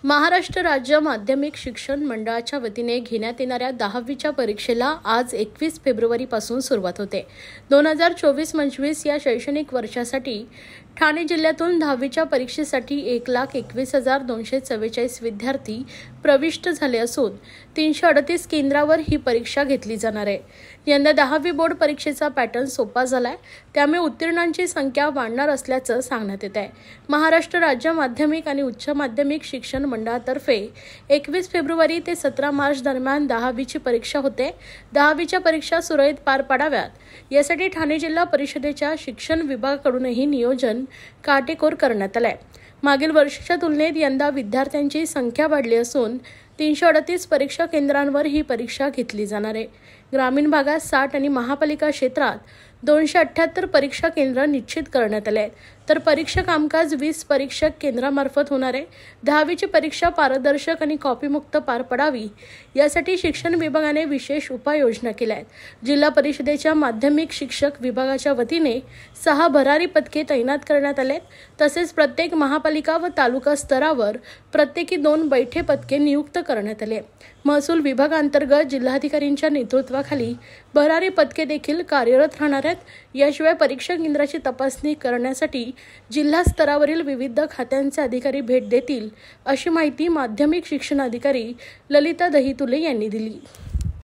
महाराष्ट्र राज्य माध्यमिक शिक्षण मंडळाच्या वतीने घेण्यात येणाऱ्या 10वीच्या परीक्षेला आज 21 फेब्रुवारीपासून सुरुवात होते। 2024-25 या शैक्षणिक वर्षासाठी ठाणे जिल्ह्यातून 10वीच्या परीक्षेसाठी 1,21,244 विद्यार्थी प्रविष्ट झाले असून 338 केंद्रावर ही परीक्षा घेतली जाणार आहे। यंदा 10वी बोर्ड परीक्षेचा पॅटर्न सोपा झालाय, त्यामुळे उत्तीर्णांची संख्या वाढणार असल्याचं सांगण्यात येत आहे। महाराष्ट्र राज्य माध्यमिक आणि उच्च माध्यमिक शिक्षण मंडळातर्फे 21 फेब्रुवारी ते 17 मार्च दरम्यान 10वीची परीक्षा होते। 10वीच्या परीक्षा सुरळीत पार पाडाव्यात यासाठी ठाणे जिल्हा परिषदेच्या शिक्षण विभागाकडूनही नियोजन काटेकोर करण्यात आले। मागील वर्षाच्या तुलनेत यंदा विद्यार्थ्यांची संख्या वाढली असून 338 परीक्षा केंद्रांवर ही परीक्षा घेतली जाणार आहे। ग्रामीण भागात 60 आणि महापालिका क्षेत्रात 278 परीक्षा केंद्र निश्चित करण्यात आले आहेत, तर परीक्षा कामकाज 20 परीक्षक केंद्रामार्फत होणार आहे। 10वीची परीक्षा पारदर्शक आणि कॉपीमुक्त पार पडावी यासाठी शिक्षण विभागाने विशेष उपाययोजना केल्या आहेत। जिल्हा परिषदेच्या माध्यमिक शिक्षक विभागाच्या वतीने 6 भरारी पथके तैनात करण्यात आले, तसेच प्रत्येक महापालिका व तालुका स्तरावर प्रत्येकी 2 बैठे पथके नियुक्त करण्यात आले। महसूल विभागांतर्गत जिल्हाधिकाऱ्यांच्या नेतृत्वाखाली भरारी पथके देखील कार्यरत राहणार आहेत। याशिवाय परीक्षा केंद्राची तपासणी करण्यासाठी जिल्हा स्तरावरील विविध खात्यांचे अधिकारी भेट देतील, अशी माहिती माध्यमिक शिक्षण अधिकारी ललिता दहितुले यांनी दिली।